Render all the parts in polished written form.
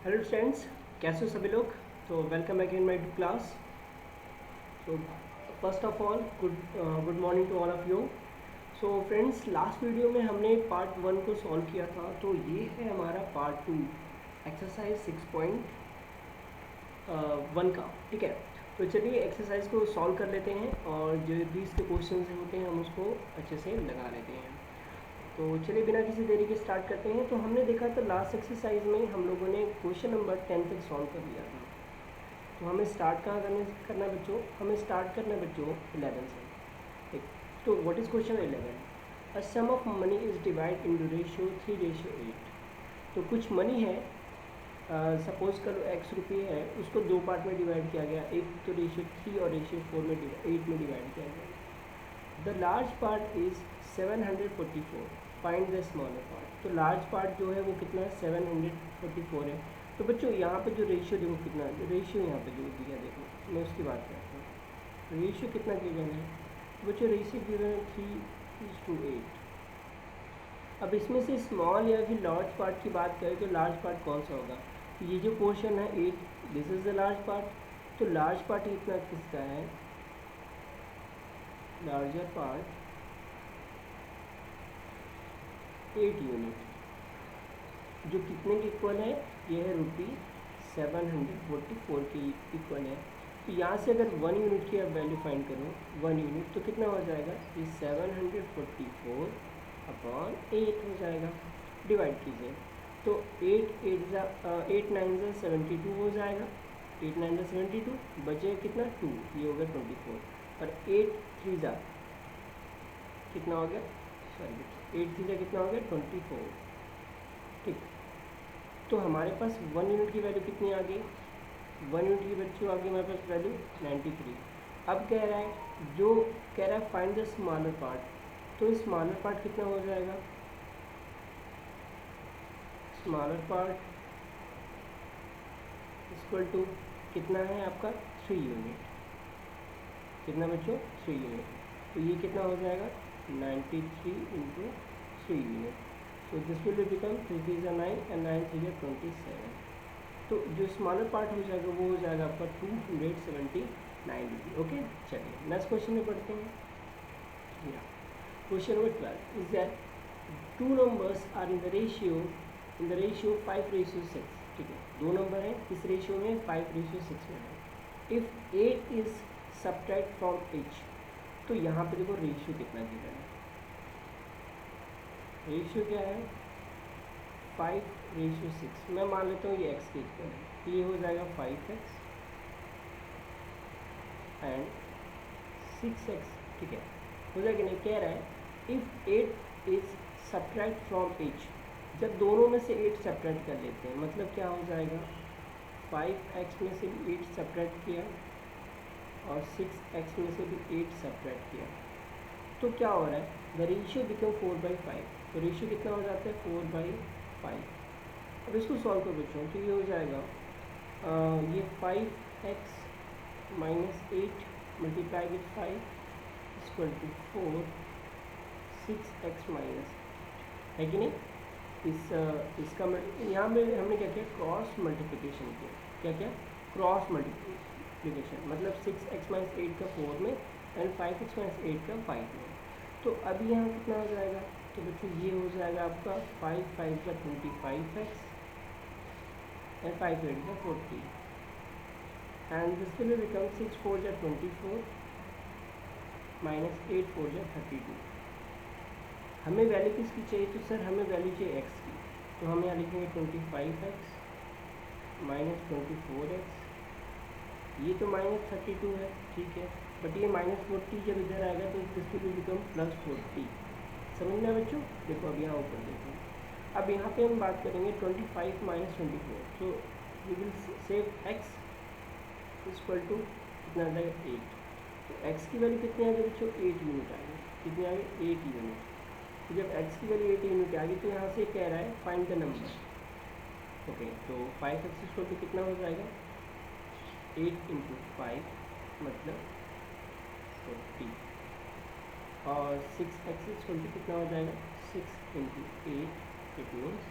Hello students, कैसे हो सभी लोग। तो वेलकम अगेन माय क्लास। तो first of all good morning to all of you. So friends, last video में हमने पार्ट 1 को सॉल्व किया था, तो ये है हमारा पार्ट 2 एक्सरसाइज 6.1 का। ठीक है, तो चलिए एक्सरसाइज को सॉल्व कर लेते हैं और जो भी इसके क्वेश्चन होते हैं हम उसको अच्छे से लगा लेते हैं। तो चलिए बिना किसी देरी के स्टार्ट करते हैं। तो हमने देखा था लास्ट एक्सरसाइज में हम लोगों ने क्वेश्चन नंबर 10 तक सॉल्व कर लिया था। तो हमें स्टार्ट कहाँ करना है बच्चों, हमें स्टार्ट करना है बच्चों 11 से। ठीक, तो what is question 11? A sum of money is divide in ratio 3:8। तो कुछ मनी है, सपोज करो x रुपये है, उसको दो पार्ट में डिवाइड किया गया, एक तो रेशियो 3 और रेशियो 4 में 8 में डिवाइड किया गया। The large part is 744, find the smaller part. तो लार्ज पार्ट जो है वो कितना है, 744 है। तो बच्चों यहाँ पे जो रेशियो देखो कितना है, रेशियो यहाँ पे जो दिया देखो, मैं उसकी बात करता हूँ। रेशियो कितना गिवन है बच्चों, रेशियो गिवन है 3:8। अब इसमें से स्मॉल या फिर लार्ज पार्ट की बात करें तो लार्ज पार्ट कौन सा होगा। तो ये जो पोर्शन है 8, this is the large part. तो लार्ज पार्ट इतना किसका है, लार्जर पार्ट 8 यूनिट, जो कितने के इक्वल है, ये है ₹744 के इक्वल है। तो यहाँ से अगर 1 यूनिट की आप वैल्यू फाइंड करो, 1 यूनिट तो कितना हो जाएगा, ये 744 अपॉन 8 हो जाएगा। डिवाइड कीजिए तो 8 9 ज़ा 72 हो जाएगा, 8 9 ज़ा 72, बचे कितना 2, ये हो गया 24, और 8 3 ज़ा कितना हो गया, सॉरी 8 3 ज़ा कितना हो गया 24। ठीक, तो हमारे पास 1 यूनिट की वैल्यू कितनी आ गई, 1 यूनिट की बच्चों आ गई हमारे पास वैल्यू 93। अब कह रहा है, जो कह रहा है फाइंड द स्मॉलर पार्ट, तो स्मॉलर पार्ट कितना हो जाएगा, स्मॉलर पार्ट इक्वल टू कितना है आपका 3 यूनिट, कितना बच्चों 3 यूनिट। तो ये कितना हो जाएगा 93 into 3 unit. So this will become 3 3 ज़ा 9 एंड 9 3 ज़ा 27। तो जो स्मॉलर पार्ट हो जाएगा वो हो जाएगा आपका 279 डिग्री। ओके, चलिए नेक्स्ट क्वेश्चन में पढ़ते हैं। Question number 12 is that two numbers are in the ratio 5:6। ठीक है, दो नंबर है, किस रेशियो में, 5:6 में है। If 8 is subtract from H, तो यहाँ पे देखो रेशियो कितना दिया है, रेशियो क्या है 5:6। मैं मान लेता हूँ ये x के इक्वल है, तो ये हो जाएगा 5x एंड 6x। ठीक है, हो जाएगा नहीं, कह रहा है if 8 is subtract from h, जब दोनों में से 8 सब्ट्रैक्ट कर लेते हैं, मतलब क्या हो जाएगा, 5x में से भी 8 सब्ट्रैक्ट किया और 6x में से भी 8 सब्ट्रैक्ट किया, तो क्या हो रहा है, द रेशियो बिकम 4/5। तो रेशियो कितना हो जाता है 4/5। अब इसको सॉल्व कर बच्चों, तो ये हो जाएगा ये 5x minus 8 multiply with 5 equal to 4, 6x minus, है कि नहीं। इसका यहाँ में हमने क्या किया, क्रॉस मल्टीप्लिकेशन किया, क्या क्या, क्रॉस मल्टीप्लिकेशन, मतलब 6x माइनस 8 का 4 में एंड 5x माइनस 8 का 5 में। तो अभी यहाँ कितना हो जाएगा, तो बच्चों ये हो जाएगा आपका 5 5 का 25x एंड 5 8 का 40 एंड दिस विल बिकम 6 4 जा 24 माइनस 8 4 जा 32। हमें वैल्यू किसकी चाहिए, तो सर हमें वैल्यू चाहिए x की, तो हम यहाँ लिखेंगे 25x माइनस 24x, ये तो माइनस 32 है, ठीक है, बट ये माइनस 40 जब इधर आएगा तो दिस विल बिकम प्लस 40। समझना बच्चों, देखो अब यहाँ ऊपर देखो, अब यहाँ पे हम बात करेंगे 25 माइनस 24, तो we will save x equal to कितना आ जाएगा 8। तो x की वैल्यू कितनी आ गई बच्चों, 8 यूनिट आ गई, कितनी आ गई 8 यूनिट। तो जब x की वैल्यू 8 यूनिट आ गई तो यहाँ से कह रहा है फाइंड द नंबर। ओके, तो 5x इक्वल टू कितना हो जाएगा 8 इंटू 5 मतलब 40, और 6x इक्वल टू कितना हो जाएगा 6 into 8, it means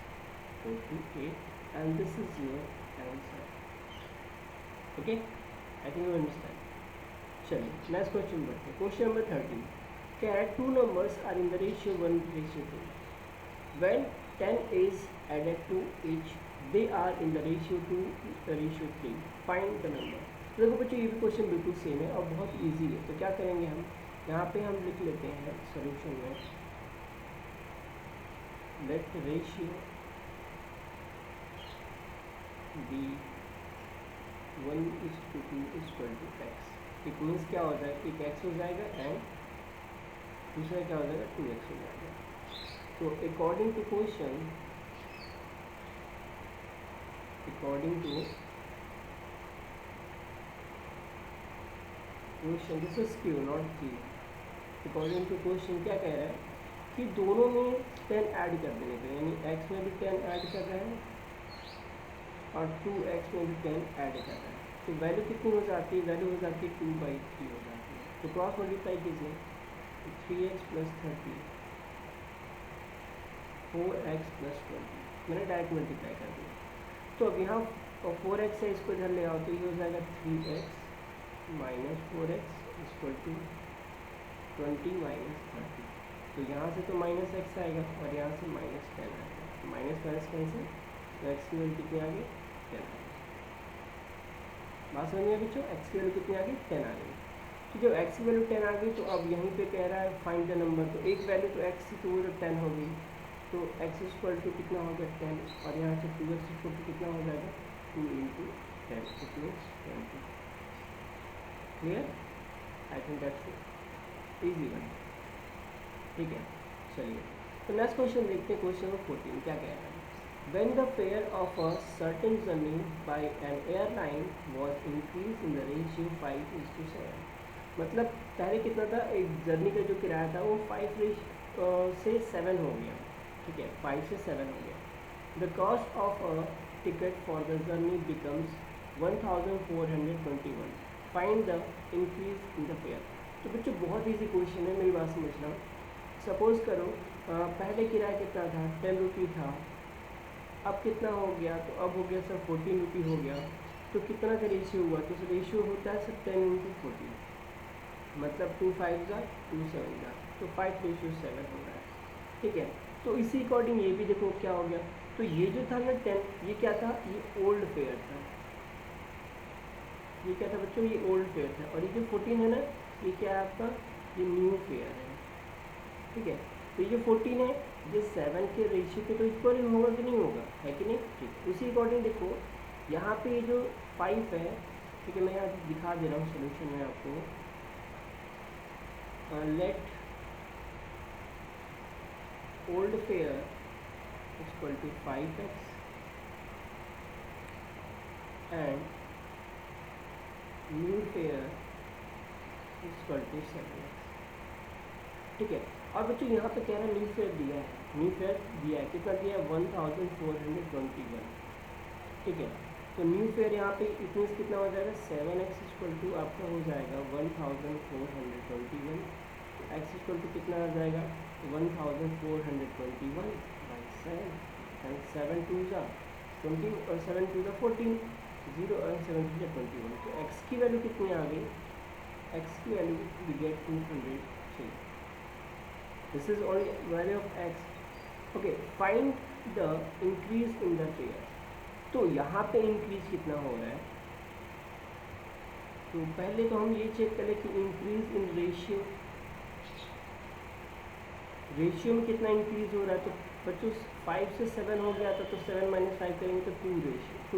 48 and this is your answer. Okay, I think you understand. चलिए नेक्स्ट क्वेश्चन बढ़ते हैं। क्वेश्चन नंबर 13 क्या है, two numbers are in the ratio 1:2. When 10 is added to each, they are in the ratio 2:3. Find the number. तो देखो बच्चों ये भी क्वेश्चन बिल्कुल सेम है और बहुत इजी है। तो क्या करेंगे हम, यहाँ पे हम लिख लेते हैं सॉल्यूशन में, let ratio be 1:2 x. It means क्या हो जाएगा, एक x हो जाएगा एंड दूसरा क्या हो जाएगा 2x हो जाएगा। तो according to question this is Q not Q। According to question क्या कह रहा है कि दोनों में 10 ऐड कर देने का, यानी x में भी 10 ऐड कर रहा है और 2x में भी 10 ऐड कर रहा है। तो वैल्यू कितनी हो जाती है, वैल्यू हो जाती है 2/3 हो जाती है। तो क्रॉस मल्टीप्लाई कीजिए, 3x + 30 4x + 20, मैंने डायरेक्ट मल्टीप्लाई कर दिया। तो अब यहाँ 4x है, इसको इधर ले आओ तो ये हो जाएगा 3x - 4x = 20 - 30। तो यहाँ से तो -x आएगा और यहाँ से -10 आएगा, तो माइनस कैंसिल, तो x की वैल्यू कितनी आ गई, 10 आ गई। बात समझ में बच्चों, x की वैल्यू कितनी आ गई, 10 आ गई। तो जब x की वैल्यू 10 आ गई तो अब यहीं पे कह रहा है फाइंड द नंबर। तो एक वैल्यू तो x की, तो वो 10 हो गई, तो x = कितना हो गया 10, और यहाँ से 2x = कितना हो जाएगा 2 × 10, it means 20। Clear, I think that's easy one. ठीक है, चलिए तो नेक्स्ट क्वेश्चन देखते हैं। क्वेश्चन नंबर 14 क्या कह रहा है, when the fare of a certain journey by an airline was increased in the ratio 5:7। मतलब पहले कितना था, एक जर्नी का जो किराया था वो 5 से 7 हो गया। ठीक है, 5 से 7 हो गया। The cost of a ticket for the journey becomes 1421। Find the increase in the fair. तो बच्चों बहुत ईजी क्वेश्चन है, मेरी बात समझना। सपोज करो पहले किराया कितना था, 10 रुपी था, अब कितना हो गया, तो अब हो गया सर 14 रुपी हो गया। तो कितना का रेशियो हुआ, तो रेशियो होता है सर 10 × 14, मतलब 2 5 जा 2 7 जा, तो 5:7 हो रहा है। ठीक है, तो इसी अकॉर्डिंग ये भी देखो क्या हो गया। तो ये जो था ना 10, ये क्या था, ये ओल्ड फेयर था। ये क्या था बच्चों, ये ओल्ड फेयर था। और ये जो 14 है ना, ये क्या है आपका, ये न्यू फेयर है। ठीक है, तो ये 14 है, ये 7 के रेशियो पे तो इक्वल होगा कि नहीं होगा, है कि नहीं। ठीक, उसी अकॉर्डिंग देखो यहाँ पे ये जो 5 है, ठीक है, मैं यहाँ दिखा दे रहा हूँ सोल्यूशन में आपको। Let old fare = 5x and new fare = 7x। ठीक है, और बच्चों यहाँ पे कह रहा है न्यू फेयर दिया है, न्यू फेयर दिया है, कितना दिया है 1421। ठीक है, तो न्यू फेयर यहाँ पे इट मीन्स कितना हो जाएगा, 7x = आपका हो जाएगा 1421। x = कितना आ जाएगा 1421/7, एंड 7 2 जा 20 और 7 2 जा 14, 0 और 7 2 जा 21। तो x की वैल्यू कितनी आ गई, x की value we get 203। This is only value of x. Okay, find the increase in the fare. तो यहाँ पे इंक्रीज कितना हो रहा है, तो पहले तो हम ये चेक करें कि इंक्रीज इन रेशियो, रेशियो में कितना इंक्रीज हो रहा है। तो बच्चों 5 से 7 हो गया था, तो 7 - 5 करेंगे तो 2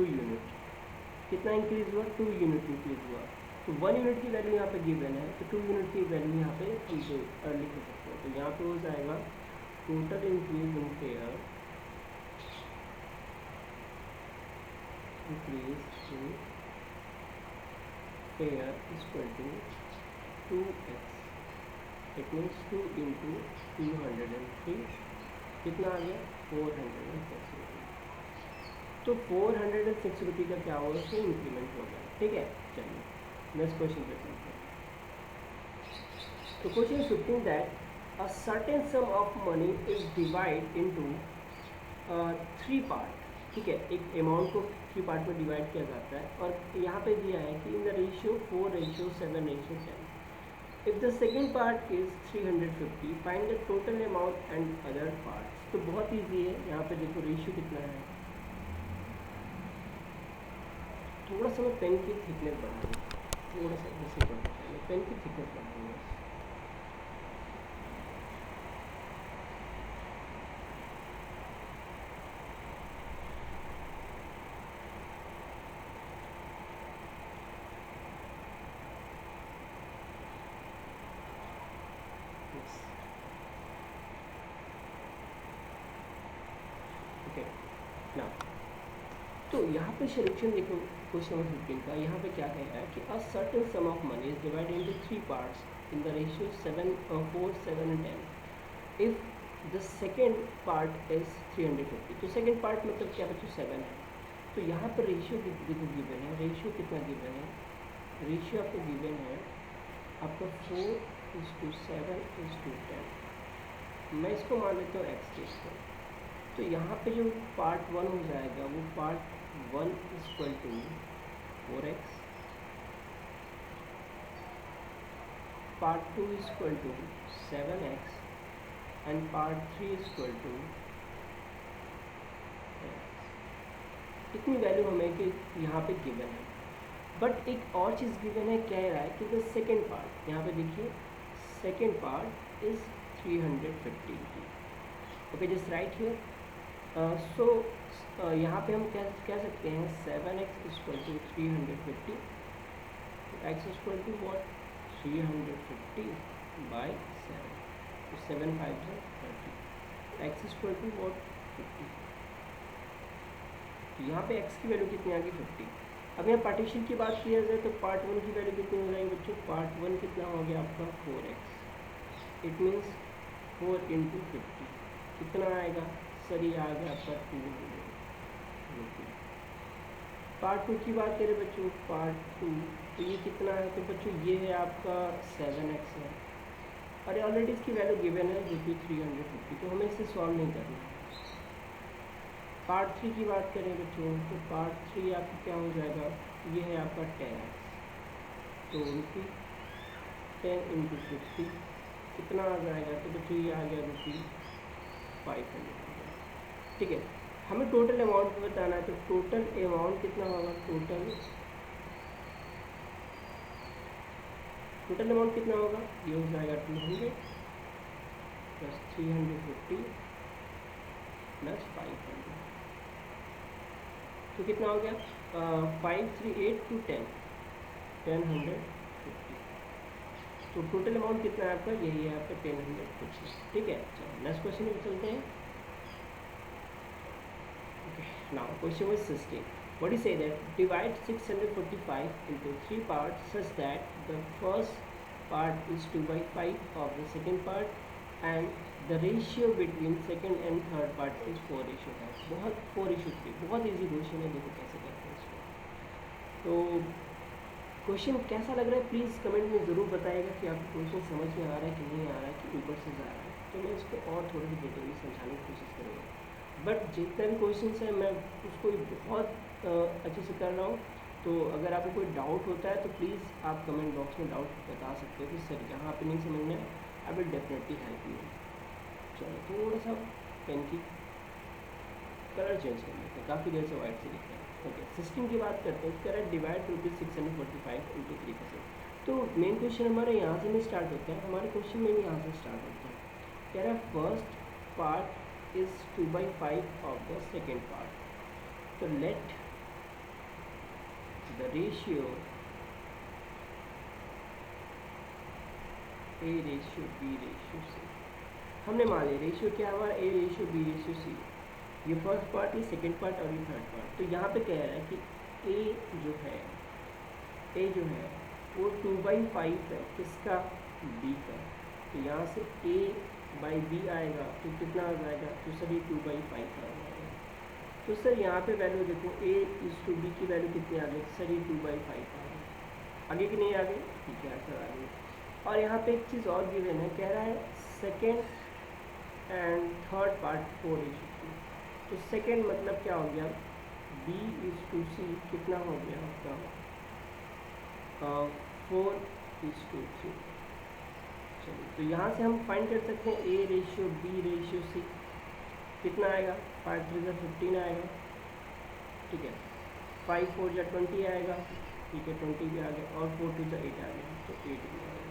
यूनिट, कितना इंक्रीज हुआ, 2 यूनिट इंक्रीज हुआ। तो 1 यूनिट की वैल्यू यहाँ पे गिवन है, तो 2 यूनिट की वैल्यू यहाँ पे हम लिख सकते हैं। तो यहाँ पे हो जाएगा total increase in fair, increase in fair = 2x। It means 2 × 203 कितना आ गया 406 रुपये। तो 406 रुपये का क्या होगा, उसमें इंक्रीमेंट होगा। ठीक है, चलिए नेक्स्ट क्वेश्चन पे चलते हैं। तो question 15 that a certain some of money is divide into 3 part. ठीक है, एक अमाउंट को 3 पार्ट में डिवाइड किया जाता है और यहाँ पे दिया है कि इन the ratio 4:7:10। If the second part is 350 find the total amount and other parts. तो बहुत ईजी है, यहाँ पे देखो रेशियो कितना है। थोड़ा सा मैं पेन की थिकनेस बढ़ाऊँ, थोड़ा सा जैसे पेन की थिकनेस बढ़ाऊँगा। ओके ना, तो यहाँ पे सॉल्यूशन देखो क्वेश्चन नंबर 15 का। यहाँ पे क्या कह रहा है कि a certain some of money is divided into 3 parts in the ratio 4, 7 and 10 if the second part is 350। तो सेकेंड पार्ट मतलब क्या बच्चों 7 है। तो यहाँ पर रेशियो देखो गिवन है, रेशियो कितना गिवन है, रेशियो आपको गिवन है आपका 4:7:10। मैं इसको मान लेता हूँ एक्स के इसको। तो यहाँ पे जो पार्ट 1 हो जाएगा वो part 1 equal to 4x, part 2 equal to 7x and part 3 equal to इतनी वैल्यू हमें कि यहाँ पे गिवन है। बट एक और चीज़ गिवन है, कह रहा है कि द सेकेंड पार्ट, यहाँ पे देखिए second part is 350। Okay just right here. So यहाँ पे हम कह सकते हैं 7x equal to 350, x equal to what 350 by 7, तो 7 5 30, x इक्वल टू वॉट 50। तो यहाँ पे x की वैल्यू कितनी आ गई 50। अब यहाँ पार्टीशन की बात किया जाए तो पार्ट 1 की वैल्यू कितनी हो जाएगी बच्चों, पार्ट 1 कितना हो गया आपका 4x, इट मीन्स 4 इंटू 50 कितना आएगा सर, ये आ गया आपका 200। पार्ट 2 की बात करें बच्चों, पार्ट 2 तो ये कितना है, तो बच्चों ये है आपका 7x है और ऑलरेडी इसकी वैल्यू गिवन है जो कि 350, तो हमें इसे सॉल्व नहीं करना है। पार्ट 3 की बात करें बच्चों तो पार्ट 3 आपका क्या हो जाएगा, ये है आपका 10x, तो 10 इंटू 50 कितना आ जाएगा, तो बच्चों ये आ गया ₹500। ठीक है, हमें टोटल अमाउंट बताना है, तो टोटल अमाउंट कितना होगा, टोटल अमाउंट कितना होगा, ये हो जाएगा 200 प्लस 350 प्लस 500, तो कितना हो गया 5 3 8 2 10 1050। तो टोटल अमाउंट कितना है आपका, यही है आपका 1050। ठीक है, चलो नेक्स्ट क्वेश्चन में चलते हैं। Now question was 16. What do you say that divide 645 into 3 parts such that the first part is 2/5 of the second part and the ratio between second and third part is 4:5। बहुत 4:3, बहुत easy question है, देखो कैसे करते हैं इसको। तो question कैसा लग रहा है प्लीज़ कमेंट में ज़रूर बताइएगा कि आपको क्वेश्चन समझ में आ रहा है कि नहीं आ रहा है, कि ऊपर से जा रहा है, तो मैं इसको और थोड़ी सी डिटेल में समझाने की कोशिश करूँगा। बट जितने भी क्वेश्चन हैं मैं उसको बहुत अच्छे से कर रहा हूँ, तो अगर आपको कोई डाउट होता है तो प्लीज़ आप कमेंट बॉक्स में डाउट बता सकते हो कि सर यहाँ पे नहीं समझ में आया, I will definitely help you. चलो थोड़ा सा पेन की कलर चेंज कर लेते हैं, काफ़ी देर से वाइट से लिख रहे हैं। ओके 16 की बात करते हैं, करेक्ट डिवाइड ₹645 इंटू 3%। तो मेन क्वेश्चन हमारे यहाँ से नहीं स्टार्ट होता है, हमारे क्वेश्चन में भी यहाँ से स्टार्ट होता है। कह रहा है first part is 2/5 of the second part. So let the ratio A ratio B ratio C। हमने मान लिया रेशियो क्या हमारा A ratio B ratio C, ये फर्स्ट पार्ट, ये सेकेंड पार्ट और ये थर्ड पार्ट। तो यहाँ पे कह रहा है कि A जो है वो 2/5 है किसका, B का। तो यहाँ से A बाई बी आएगा तो कितना आ जाएगा, तो सर ये 2/5 आ जाएगा। तो सर यहाँ पे वैल्यू देखो A इज टू बी की वैल्यू कितनी आ गई, सर ये 2/5 आ गई, आगे की नहीं आ गई, ठीक है सर आ गई। और यहाँ पे एक चीज़ और गिवन है, कह रहा है सेकेंड एंड थर्ड पार्ट 4:2। तो सेकेंड मतलब क्या हो गया, B इज टू सी कितना हो गया आपका 4:3। चलिए तो यहाँ से हम फाइंड कर सकते हैं A ratio B ratio C कितना आएगा, 5×3 = 15 आएगा, ठीक है, 5×4 = 20 आएगा, ठीक है, 20 भी आ गया, और 4×2 = 8 आ गया, तो 8 भी आ गया।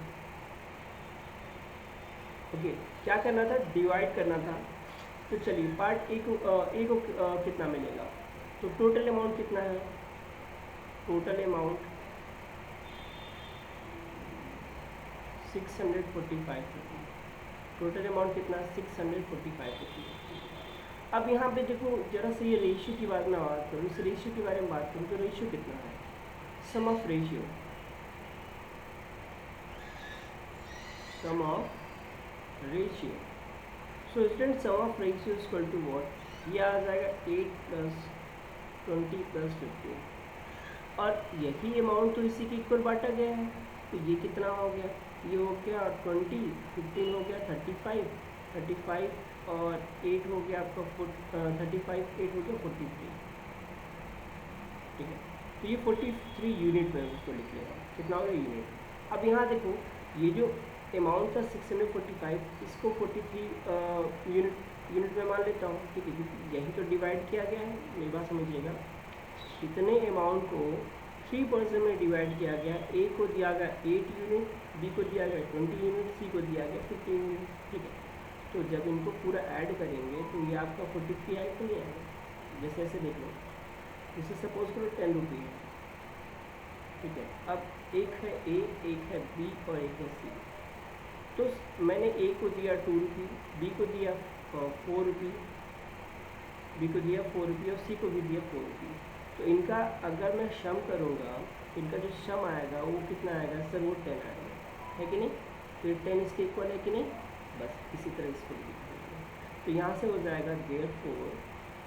ओके, क्या करना था, डिवाइड करना था। तो चलिए पार्ट ए को कितना मिलेगा, तो टोटल अमाउंट कितना है, टोटल अमाउंट 645 रुपये, टोटल अमाउंट कितना 645 रुपये। अब यहाँ पे देखो जरा से ये रेशियो की बात मैं बात करूँ, इस रेशियो के बारे में बात करूँ तो रेशियो कितना है, sum of ratio, sum of ratio. So student sum of ratio is equal to what, ये आ जाएगा 8 + 20 + 15, और यही अमाउंट तो इसी के इक्वल बांटा गया है, तो ये कितना हो गया, ये हो गया 20, 15 हो गया 35 और 8 हो गया आपका 35, 8 हो गया 43, ठीक है, तो ये 43 यूनिट में उसको लिख लेगा, कितना हो गया यूनिट। अब यहाँ देखो ये जो अमाउंट था 645, इसको 43 यूनिट में मान लेता हूँ, ठीक है, क्योंकि यही तो डिवाइड किया गया है, मेरी बात समझिएगा, इतने अमाउंट को 3% में डिवाइड किया गया, ए को दिया गया 8 यूनिट, बी को दिया गया 20 यूनिट, सी को दिया गया 15 यूनिट, ठीक है। तो जब इनको पूरा ऐड करेंगे तो ये आपका 43 आएगा, नहीं आएगा, जैसे ऐसे देख लो, जैसे सपोज करो 10 रुपये है, ठीक है, अब एक है ए, एक है बी और एक है सी, तो मैंने ए को दिया 2 रुपये, बी को दिया 4 रुपये, बी को दिया 4 रुपये और सी को भी दिया 4 रुपये। तो इनका अगर मैं सम करूँगा, इनका जो सम आएगा वो कितना आएगा सर, वो 10 आएगा, है कि नहीं, फिर 10 इसके इक्वल है कि नहीं, बस इसी तरह इसको लिख देंगे। तो यहाँ से हो जाएगा देयरफॉर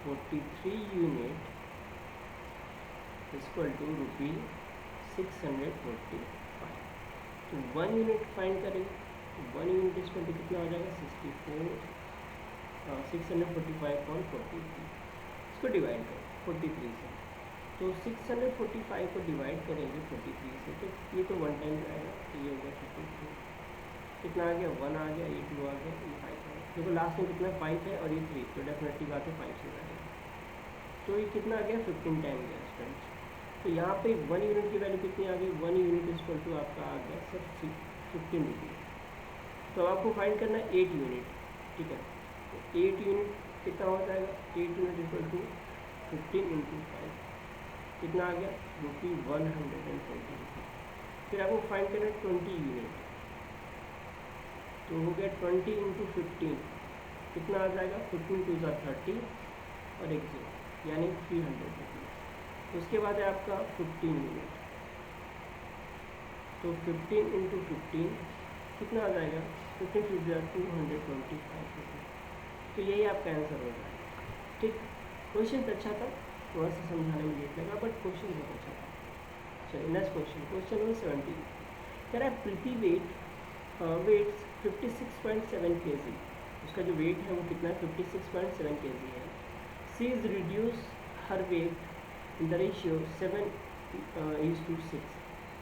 43 यूनिट इक्वल टू ₹645। तो 1 यूनिट फाइंड करें, 1 यूनिट इक्वल टू कितना हो जाएगा 645/43, इसको डिवाइड करें 43 से, तो 645 को डिवाइड करेंगे 43 से, तो ये तो 1 टाइम जाएगा, तो ये हो गया 53, कितना आ गया 1 आ गया, ये 2 आ गया, ये 5 आ गया, देखो लास्ट में कितना 5 है और ये 3, तो डेफिनेटली बात है 5 से जाएगा, तो ये कितना आ गया 15 टाइम गया स्टूडेंट्स। तो यहाँ पे 1 यूनिट की वैल्यू कितनी आ गई, 1 यूनिट इक्वल टू आपका आ गया सर 15 रुपये। तो आपको फाइंड करना है 8 यूनिट, ठीक है, तो 8 यूनिट कितना हो जाएगा, 8 यूनिट इक्वल टू 15 × 5 कितना आ गया ₹120। फिर आपको फाइंड करना है 20 यूनिट, तो हो गया 20 × 15 कितना आ जाएगा, 15 × 2 = 30 और 1 0, यानी 300 रुपये। उसके बाद है आपका 15 यूनिट, तो 15 × 15 कितना आ जाएगा, 15 × 2 = 225 रुपये। तो यही आपका आंसर हो जाएगा, ठीक। क्वेश्चन अच्छा था, थोड़ा सा समझाने में लेट लगा, बट क्वेश्चन बहुत अच्छा था। चलिए नेक्स्ट क्वेश्चन, क्वेश्चन नंबर 17 कह रहा है प्रीति वेट्स 56.7 kg, उसका जो वेट है वो कितना है 56.7 kg है। She is reduce her weight in the ratio 7:6,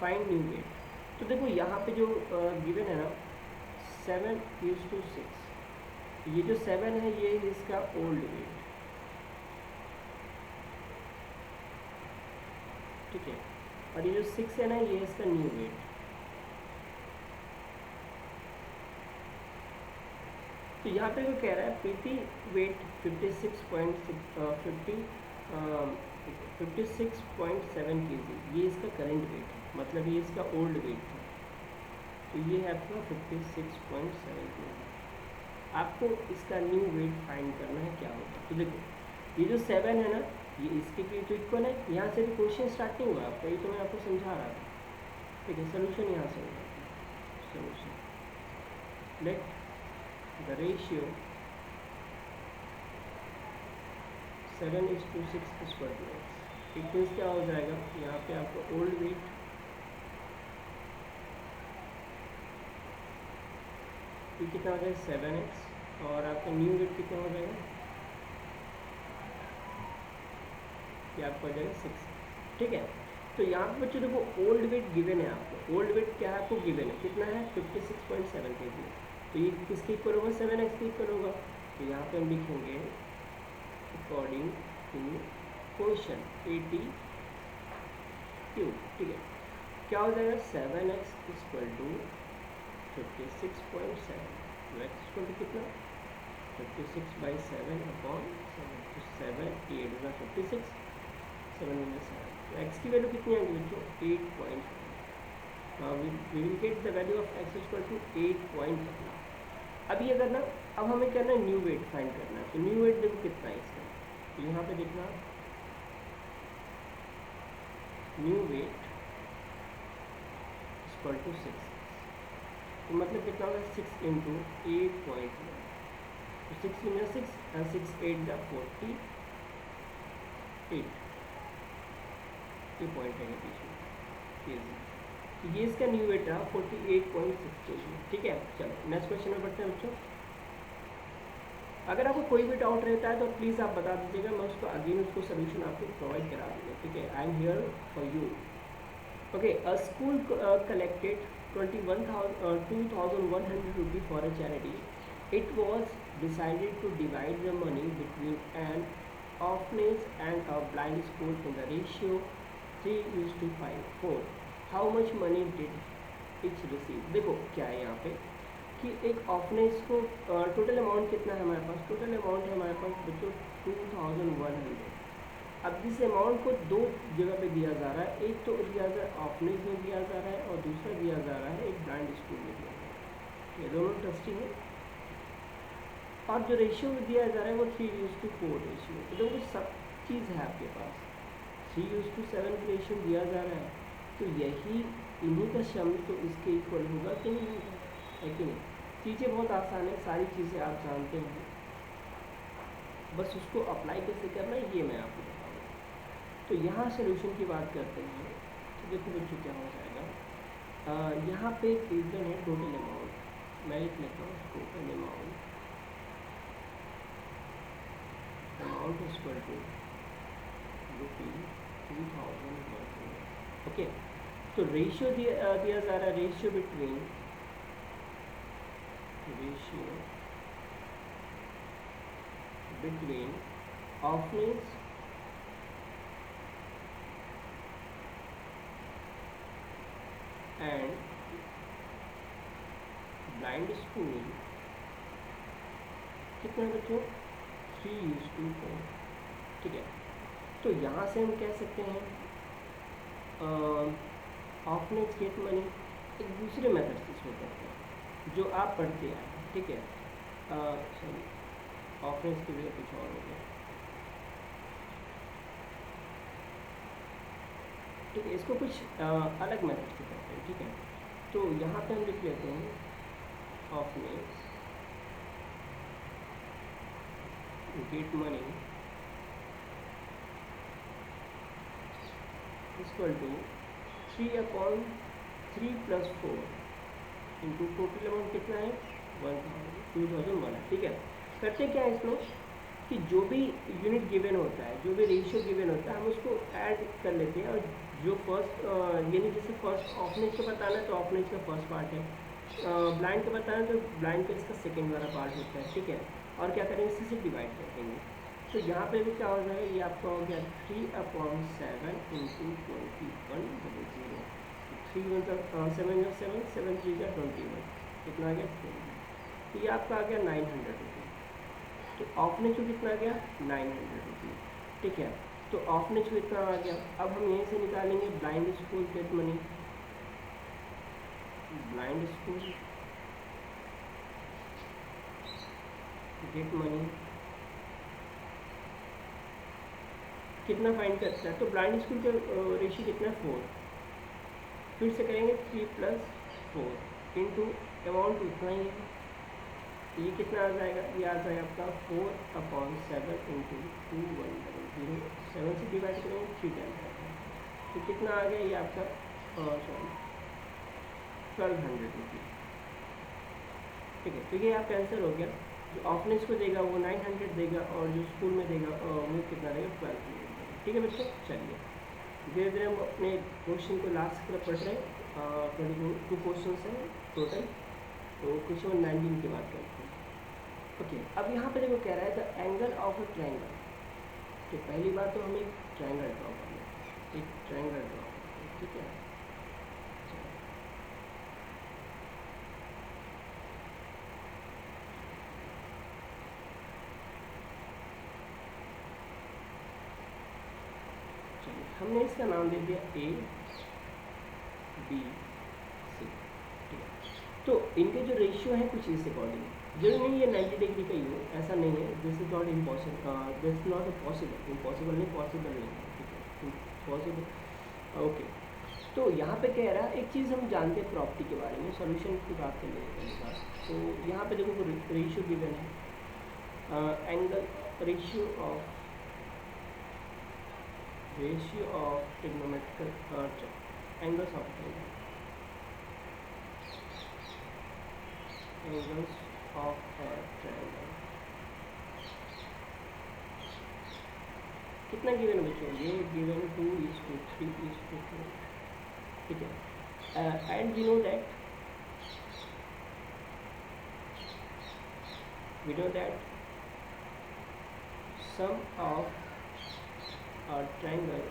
find new weight. तो देखो यहाँ पे जो गिवन है ना 7:6, ये जो 7 है ये इसका ओल्ड वेट, ठीक है, और ये जो 6 है ना ये इसका न्यू वेट। तो यहाँ पे वो कह रहा है प्रीति वेट 56.7 kg, ये इसका करंट वेट है, मतलब ये इसका ओल्ड वेट था, तो ये है आपका 56.7 kg। आपको इसका न्यू वेट फाइंड करना है, क्या होगा। तो देखो ये जो 7 है ना ये इसके तो इक्वल है, यहाँ से भी क्वेश्चन स्टार्ट नहीं हुआ आपका, ये तो मैं आपको समझा रहा था, ठीक है। सोल्यूशन यहाँ से होगा, solution let the ratio 7:6 equal to x। It means क्या हो जाएगा, यहाँ पे आपका ओल्ड वेट ये कितना हो जाएगा 7x, और आपका न्यू वेट कितना हो जाएगा ये आपका हो जाएगा 6, ठीक है। तो यहाँ पे बच्चों देखो ओल्ड वेट गिवन है आपको, ओल्ड वेट क्या है आपको गिवन है, कितना है 56.7 kg। तो ये किसके इक्वल होगा, 7x के इक्वल होगा। तो यहाँ पे हम लिखेंगे अकॉर्डिंग टू क्वेश्चन 80 क्यूब, ठीक है। क्या हो जाएगा 7x इक्वल टू 56.7, तो x इक्वल टू कितना 56/7 अपॉन 7, तो 7 8 होगा 56, 7 में 7, तो x की वैल्यू कितनी आएगी बच्चों 8. We will get the value of x equal to 8. अभी अगर ना अब हमें करना है न्यू वेट फाइंड करना है, तो न्यू वेट देखो कितना है इसका, तो यहाँ पे देखना न्यू वेट इक्वल टू 6, तो मतलब कितना होगा 6 इंटू 8.1, तो 6 इंटू 6 and 6 8 का 48, ये पॉइंट है बीच में kg, तो ये इसका न्यू वेट रहा 48.6 kg, ठीक है। चलो नेक्स्ट क्वेश्चन में बढ़ते हैं बच्चों। अगर आपको कोई भी डाउट रहता है तो प्लीज़ आप बता दीजिएगा, मैं उसको अगेन उसको सोल्यूशन आपको प्रोवाइड करा दूँगा, ठीक है। I am here for you. Okay, a school collected 2,100 rupee for a charity. It was decided to divide the money between an orphanage and a blind school in the ratio 3:4. How much money did each receive? देखो क्या है यहाँ पे कि एक orphanage को total amount कितना है हमारे पास, टोटल अमाउंट है हमारे पास बच्चों 2,100। अब जिस अमाउंट को दो जगह पे दिया जा रहा है, एक तो दिया जा रहा है ऑर्फनेज में दिया जा रहा है और दूसरा दिया जा रहा है एक ब्लाइंड स्कूल में दिया जा रहा है, ये दोनों ट्रस्टी है। और जो रेशियो दिया जा रहा है वो 3:4 रेशियो, तो देखो सब चीज़ है आपके पास, 3:7 रेशियो दिया जा रहा है, तो यही इन्हीं का सम तो इसके इक्वल होगा कि नहीं होगा, है कि नहीं। चीज़ें बहुत आसान है, सारी चीज़ें आप जानते हैं, बस उसको अप्लाई कैसे करना है ये मैं आपको बताऊँगा। तो यहाँ सोल्यूशन की बात करते हैं, तो देखो बच्चों क्या हो जाएगा, यहाँ पे गिवन है टोटल अमाउंट, मैं लिख लेता हूँ total amount is equal to ₹3,100। Okay, तो रेशियो दिया जा रहा है, ratio between orphanage and blind school कितना है बच्चों 3:4, ठीक है। तो यहाँ से हम कह सकते हैं ऑर्फनेज गेट मनी एक दूसरे मेथड से इसमें करते हैं जो आप पढ़ते आए हैं, ठीक है। सॉरी, ऑर्फनेज की वजह कुछ और हो गया, ठीक है। इसको कुछ अलग मेथड से करते हैं, ठीक है। तो यहाँ पे हम लिख लेते हैं orphanage get money equal to 3/3 + 4 into total amount कितना है 2,001, ठीक है। करते क्या है इसमें कि जो भी यूनिट गिवन होता है, जो भी रेशियो गिवन होता है, हम उसको ऐड कर लेते हैं, और जो फर्स्ट यानी जैसे फर्स्ट ऑर्फनेज का बताना है तो ऑर्फनेज का फर्स्ट पार्ट है, ब्लाइंड का बताना है तो ब्लाइंड का इसका सेकेंड वाला पार्ट होता है, ठीक है। और क्या करेंगे, इसी से डिवाइड कर देंगे। तो यहाँ पे भी क्या हो जाएगा, ये आपका हो गया 3/7 इंटू 2100, 3 × 7 × 7 7 3 × 21, कितना आ गया 20, तो ये आपका आ गया 900 रुपये। तो ऑफनेज को कितना आ गया 900 रुपये, ठीक है। तो ऑफनेज को इतना आ गया। अब हम यहीं से निकालेंगे blind school get money, blind school get money कितना फाइंड करता है, तो ब्लाइंड स्कूल का रेशियो कितना है 4, फिर से करेंगे 3 + 4 इंटू अमाउंट उतना ही है, ये कितना आ जाएगा, ये आ जाएगा आपका 4/7 इंटू 2100, 7 से डिवाइड करेंगे 3 टाइम्स आएगा, तो कितना आ गया ये आपका सॉरी 1200 रुपये, ठीक है। तो ये आपका आंसर हो गया। जो ऑफनेज को देगा वो 900 देगा और जो स्कूल में देगा वो कितना देगा 1200 देगा, ठीक है बच्चों, चलिए धीरे धीरे हम अपने क्वेश्चन को लास्ट की तरफ पढ़ रहे हैं। 22 क्वेश्चन हैं टोटल, तो क्वेश्चन 19 की बात करते हैं। ओके, अब यहाँ पे देखो कह रहा है the angle of a triangle. तो पहली बात तो हम एक ट्रायंगल ड्रॉ कर लेते हैं, एक ट्रायंगल ड्रॉ करते हैं, ठीक है। हमने इसका नाम दे दिया ए बी सी, ठीक है। तो इनके जो रेशियो है कुछ इस अकॉर्डिंग, जरूरी नहीं ये 90 डिग्री का ही हो, ऐसा नहीं है। This is not impossible, this is not possible, impossible नहीं, पॉसिबल नहीं है, ठीक है, पॉसिबल। ओके, तो यहाँ पे कह रहा है एक चीज़ हम जानते हैं प्रॉपर्टी के बारे में, सॉल्यूशन की बात कर लेंगे पहली बार। तो यहाँ पे देखो रेशियो गिवन है, angle ratio of trigonometrical angles of triangle, angles of a triangle कितना गिवन है बच्चों, ये गिवन 2:3:4, ठीक है। And we know that sum of a triangle,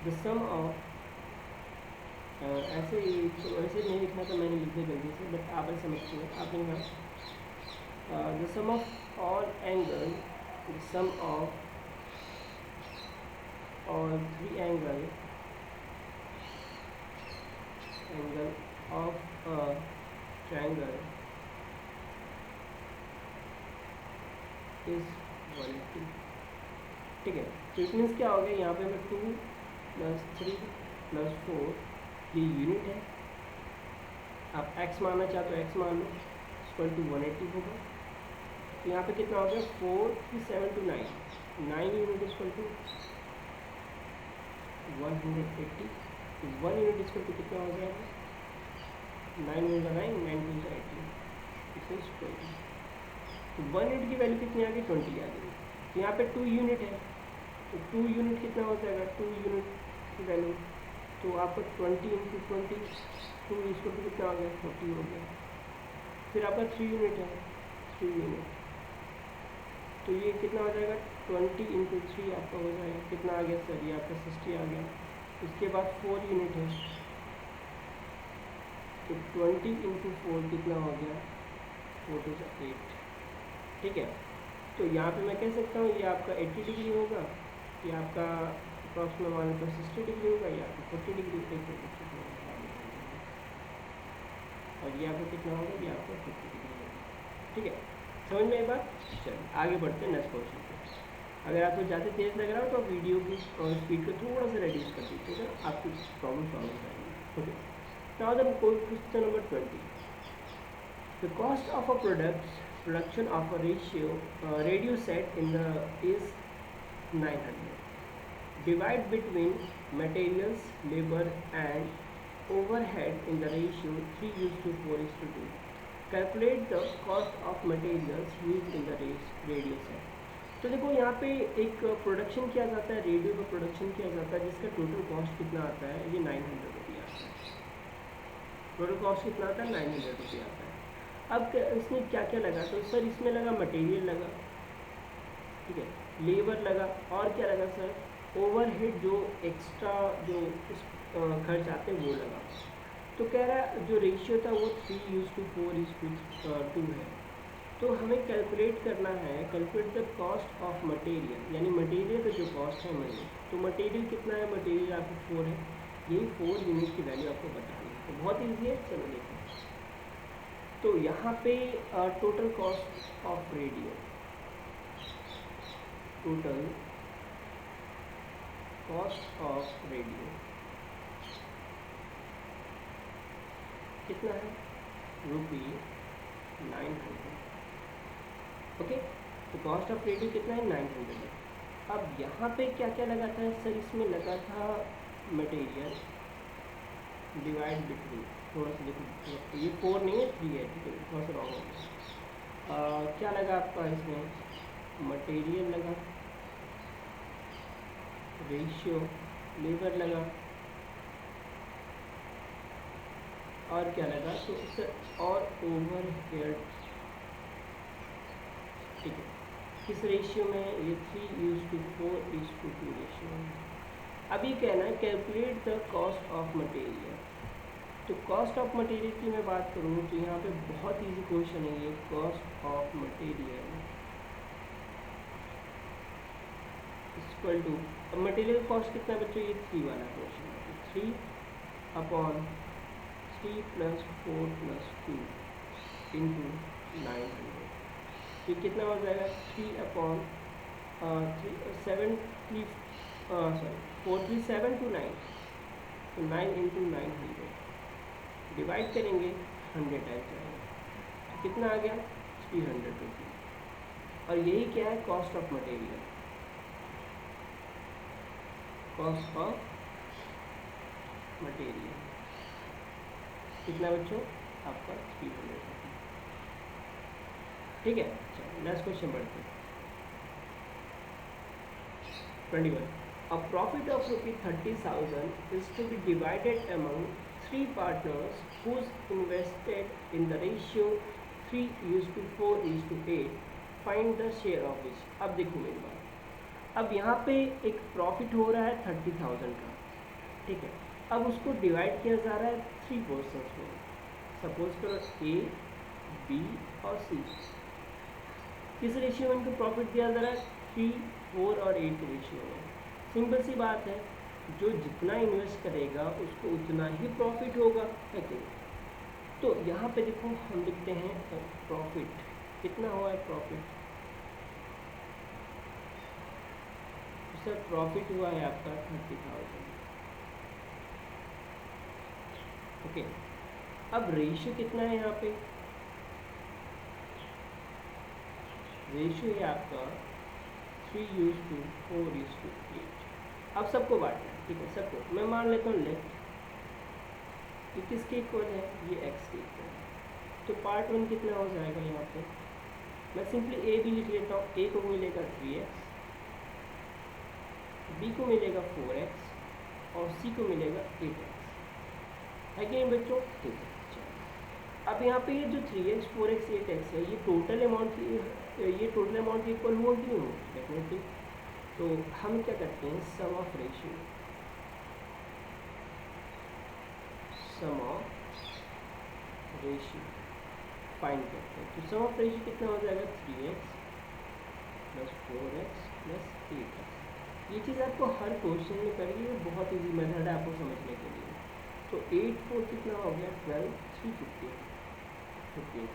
the sum of ऐसे नहीं लिखना था, मैंने लिख दिया गलती से, बट आप समझते हैं। आप यहाँ the sum of all angle, the sum of all three angle of a triangle is 180, ठीक है। तो इट मीन्स क्या हो गया, यहाँ पे हमें 2 + 3 + 4 ये यूनिट है। आप x मानना चाहते हो x मान लो, इक्वल टू 180 होगा। तो यहाँ पे कितना हो गया, 4 3 7 2 9, 9 यूनिट इक्वल टू 180। तो 1 यूनिट इक्वल टू कितना हो जाएगा, 9 × 9, 9 × 18, इट इज 20। तो 1 यूनिट की वैल्यू कितनी आ गई, 20 आ गई। तो यहाँ पे 2 यूनिट है, तो 2 यूनिट कितना हो जाएगा, 2 यूनिट की वैल्यू, तो आपका 20 × 20, 2 इसको तो कितना आ गया, 40 हो गया। फिर आपका 3 यूनिट है, 3 यूनिट, तो ये कितना हो जाएगा, 20 × 3 आपका हो जाएगा, कितना आ गया सर, ये आपका 60 आ गया। उसके बाद 4 यूनिट है, तो 20 × 4 कितना हो गया, 4 × 8, ठीक है। तो यहाँ पे मैं कह सकता हूँ ये आपका 80 डिग्री होगा, ये आपका अप्रॉक्सीमेट मान लो 60 डिग्री होगा, या आपका 40 डिग्री और ये आपका कितना होगा, ये आपका 50 डिग्री होगा, ठीक है। समझ में एक बात। चलिए आगे बढ़ते हैं नेक्स्ट क्वेश्चन पे। अगर आपको ज़्यादा तेज़ लग रहा हो तो वीडियो की स्पीड को थोड़ा सा रिड्यूस कर दीजिएगा, आपकी प्रॉब्लम सॉल्व हो जाएगी। Okay, now the question number 20, the cost of a production of a radio set in the is 900. Divide between materials, labor and overhead in the ratio 3:4:2. Calculate the cost of materials used in the radio set. तो देखो यहाँ पे एक production किया जाता है, radio का production किया जाता है, जिसका टोटल कॉस्ट कितना आता है, ये 900 रुपये आता है। टोटल कॉस्ट कितना आता है, 900 रुपये आता है। अब इसमें क्या क्या लगा, तो सर इसमें लगा मटेरियल लगा, ठीक है, लेबर लगा, और क्या लगा सर, ओवरहेड जो एक्स्ट्रा जो खर्च आते हैं वो लगा। तो कह रहा है जो रेशियो था वो 3:4:2 है। तो हमें कैलकुलेट करना है, calculate the cost of material, यानी मटेरियल का जो कॉस्ट है हमें, तो मटेरियल कितना है, मटेरियल आपको 4 है, यही 4 यूनिट की वैल्यू आपको बतानी है। तो बहुत ईजी है, चलो देखो। तो यहाँ पे total cost of radio, total cost of radio कितना है, ₹900। ओके, तो कॉस्ट ऑफ रेडियो कितना है, 900 है। अब यहाँ पे क्या क्या लगा था सर, इसमें लगा था मटेरियल डिवाइड बिटवीन, थोड़ा सा देखो ये 4 नहीं है 3 है, ठीक है, थोड़ा सा रॉन्ग हो गया। क्या लगा आपका इसमें, मटेरियल लगा, रेशियो लेबर लगा और क्या लगा, तो सर और ओवरहेड, ठीक है, किस रेशियो में, ये 3:4:2 रेशियो में। अभी कहना है calculate the cost of material. तो कॉस्ट ऑफ मटेरियल की मैं बात करूँ तो यहाँ पे बहुत इजी क्वेश्चन है ये, cost of material equal to, अब मटेरियल कॉस्ट कितना बच्चों, ये 3 वाला क्वेश्चन है, 3/3 + 4 + 2 इंटू 900, ये कितना हो जाएगा, 437 to 9, तो 9 इंटू 900 डिवाइड करेंगे 100 टाइप जाएगा, तो कितना आ गया 300 रुपीज़। और यही क्या है, cost of material, cost of material कितना बच्चों, आपका 300 रुपीज़। ठीक है, चलो नेक्स्ट क्वेश्चन बढ़ते हैं। 21. A profit of ₹30,000 is to be divided among 3 partners whose invested in the ratio 3:4:8. Find the share of which. अब देखो मेरी बात, अब यहाँ पे एक प्रॉफिट हो रहा है 30,000 का, ठीक है, अब उसको डिवाइड किया जा रहा है 3 पोर्शंस में, सपोज करो A, B और C। किस रेशियो में इनको प्रॉफिट दिया जा रहा है, 3, 4 और 8 रेशियो में। सिंपल सी बात है, जो जितना इन्वेस्ट करेगा उसको उतना ही प्रॉफिट होगा, है कि नहीं। तो यहाँ पे देखो हम लिखते हैं प्रॉफिट कितना हुआ है, प्रॉफिट, तो सर प्रॉफिट हुआ है आपका 30,000, ओके। अब रेशियो कितना है यहाँ पे, रेशियो है आपका 3:4:8। अब सबको बांटना है, ठीक है, सबको मैं मान लेता हूँ लेफ्ट, ये किसके इक्वल है, ये x के इक्वल है, तो पार्ट 1 कितना हो जाएगा, यहाँ पे मैं सिंपली a भी लिख लेता हूँ, a को मिलेगा 3x, b को मिलेगा 4x और c को मिलेगा 8x, है कि नहीं बच्चों, ठीक है। अब यहाँ पे ये जो 3x 4x 8x है, ये टोटल अमाउंट के इक्वल हुआ कि नहीं हुआ, डेफिनेटली। तो हम क्या करते हैं, सम ऑफ रेशियो फाइंड करते हैं। तो सम ऑफ रेशियो कितना हो जाएगा, 3x + 4x + 8x। ये चीज़ आपको हर क्वेश्चन में करिए, बहुत इजी मेथड है आपको समझने के लिए। तो 8 4 कितना हो गया, 12, 350, 15x।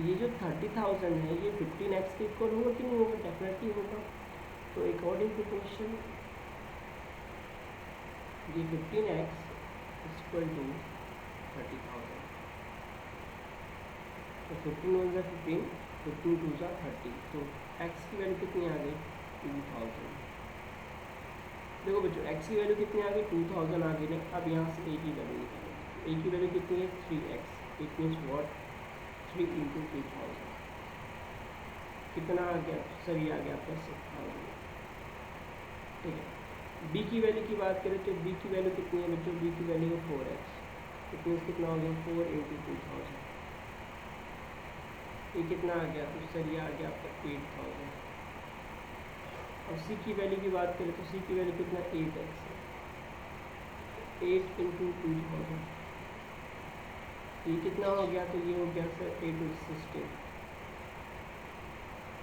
ये जो 30,000 है ये 15x के इक्वल होगा कि नहीं होगा, डेफिनेटली होगा। तो अकॉर्डिंग टू क्वेश्चन ये 15x इक्वल टू 30,000, तो 15 1 = 15, 15 2 = 30, तो x की वैल्यू कितनी आ गई, 2000। देखो बच्चों x की वैल्यू कितनी आ गई, 2000 आ गई ना। अब यहाँ से a की वैल्यू निकालेंगे, a की वैल्यू कितनी है, 3x, इट मीन्स व्हाट, 3 × 2000 कितना आ गया, सर ये आ गया आपका 6000, ठीक है। b की वैल्यू की बात करें तो b की वैल्यू कितनी है बच्चों, b की वैल्यू है 4x, इट मीन्स कितना हो गया, 4 × 2000, ये कितना आ गया, तो सर ये आ गया आपका 8000। और c की वैल्यू की बात करें तो c की वैल्यू कितना, 8x है, 8 × 2000, ये कितना हो गया, तो ये हो गया सर 8 ×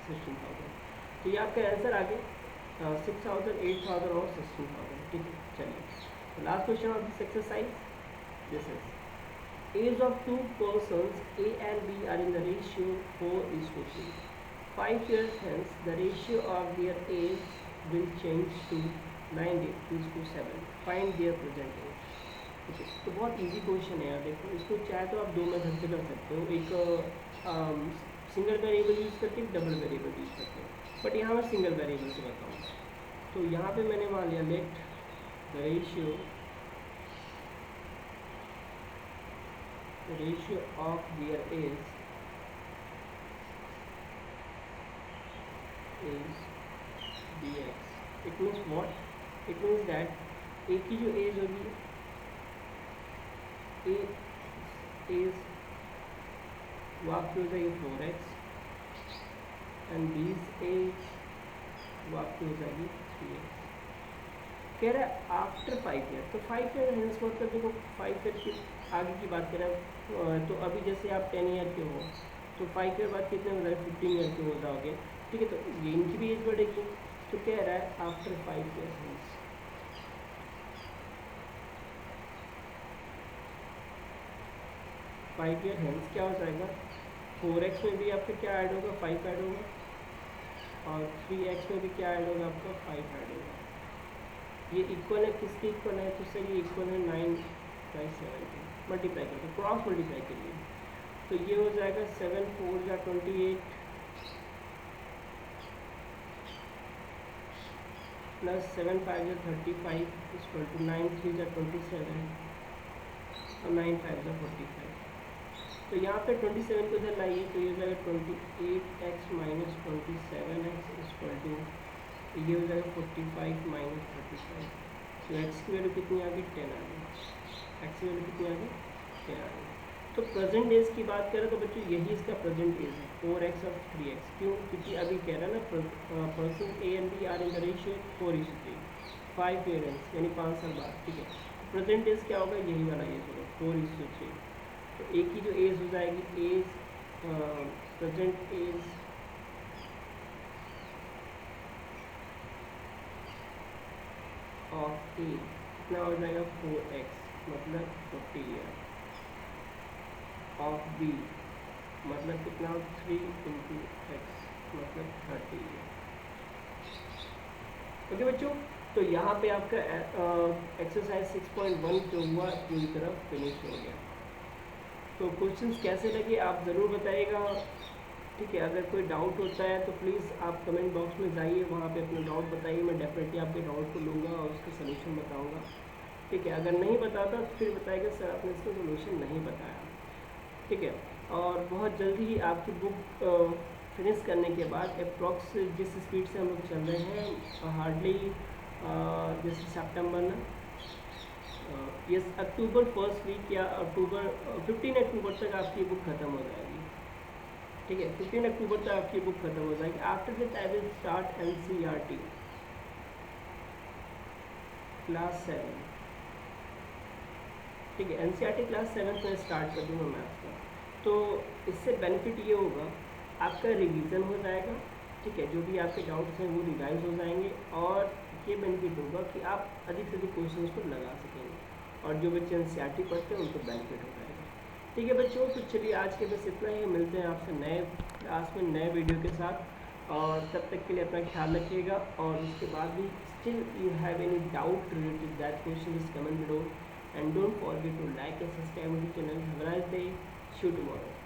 16,000। तो ये आपका आंसर आ गया 6,000, 8,000 और 16,000, ठीक है। चलिए last question of this exercise, this is age of 2 persons A and B are in the ratio 4:3. 5 years hence the ratio of their age will change to 9:7. Find their present age. ठीक है, तो बहुत easy question है यार। देखो इसको चाहे तो आप 2 मेथड से कर सकते हो, एक सिंगल वेरिएबल यूज़ करके, डबल वेरिएबल यूज़ करके, बट यहाँ मैं सिंगल वेरिएबल से बताऊँ। तो यहाँ पे मैंने मान लिया let the ratio of their age is dx, it means what, it means that A की जो एज होगी, ए एज वो आपकी हो जाएगी 4x एंड बीज एज वो आपकी हो जाएगी 3x। कह रहा है आफ्टर 5 ईयर, तो 5 ईयर हेंस मतलब देखो 5 ईयर की आगे की बात करें तो अभी जैसे आप 10 ईयर के हो तो 5 ईयर बाद कितने हो जाएगा, 15 ईयर के हो जाओगे, ठीक है। तो ये इनकी भी एज बढ़ेगी, तो कह रहा है after 5 year hence 5 year hence क्या हो जाएगा, 4x में भी आपका क्या ऐड होगा, 5 ऐड होगा, और 3x में भी क्या ऐड होगा, आपका 5 ऐड होगा। ये इक्वल है, किसके इक्वल है, तो सर ये इक्वल है 9/7 के, मल्टीप्लाई करके क्रॉस मल्टीप्लाई करिए, तो ये हो जाएगा 7 4 या 28 प्लस 7 5 या 35 इक्वल टू 9 3 या 27 और 9 5 या 45। तो यहाँ पे 27 को इधर लाइए, तो ये हो जाएगा 28x minus 27x equal to ये हो जाएगा 45 माइनस 35। तो x की वैल्यू कितनी आ गई, 10 आ गई, x की वैल्यू कितनी आ गई, 10 आ गई। तो प्रेजेंट एज की बात करें तो बच्चों यही इसका प्रेजेंट एज है, 4x और 3x। क्यों, क्योंकि अभी कह रहा है ना person A and B are in the ratio 4:3, 5 years यानी 5 साल बाद, ठीक है। प्रेजेंट एज क्या होगा, यही वाला एज होगा 4:3। तो ए की जो एज हो जाएगी, एज प्रेजेंट एज ऑफ ए कितना हो जाएगा, 4x मतलब 40 ईयर, ऑफ बी मतलब कितना, 3 × x मतलब 30 ईयर। ओके बच्चों, तो यहाँ पे आपका एक्सरसाइज 6.1 जो हुआ पूरी तरह फिनिश हो गया। तो क्वेश्चंस कैसे लगे आप ज़रूर बताइएगा, ठीक है। अगर कोई डाउट होता है तो प्लीज़ आप कमेंट बॉक्स में जाइए, वहाँ पे अपना डाउट बताइए, मैं डेफिनेटली आपके डाउट को लूँगा और उसका सलूशन बताऊँगा, ठीक है। अगर नहीं बताता तो फिर बताएगा सर आपने इसका सलूशन नहीं बताया, ठीक है। और बहुत जल्दी ही आपकी बुक फिनिश करने के बाद अप्रॉक्स जिस स्पीड से हम लोग चल रहे हैं, हार्डली जैसे सितंबर ना ये अक्टूबर फर्स्ट वीक या अक्टूबर 15 अक्टूबर तक आपकी बुक ख़त्म हो जाएगी, ठीक है। 15 अक्टूबर तक आपकी बुक खत्म हो जाएगी। After that I will start NCERT class 7, ठीक है। NCERT क्लास 7 में स्टार्ट कर दूँगा मैथ्स का। तो इससे बेनिफिट ये होगा, आपका रिवीजन हो जाएगा, ठीक है। जो भी आपके डाउट्स हैं वो रिवाइज हो जाएंगे, और ये बेनिफिट होगा कि आप अधिक से अधिक क्वेश्चंस को लगा सकेंगे, और जो बच्चे NCERT पढ़ते हैं उनको बेनिफिट हो जाएगा, ठीक है बच्चों। तो चलिए आज के बस इतना ही, मिलते हैं आपसे नए क्लास में नए वीडियो के साथ, और तब तक के लिए अपना ख्याल रखिएगा। और उसके बाद भी still you have any doubt related that question is comment below, and don't forget to like and subscribe my channel. Have a nice day, see you tomorrow.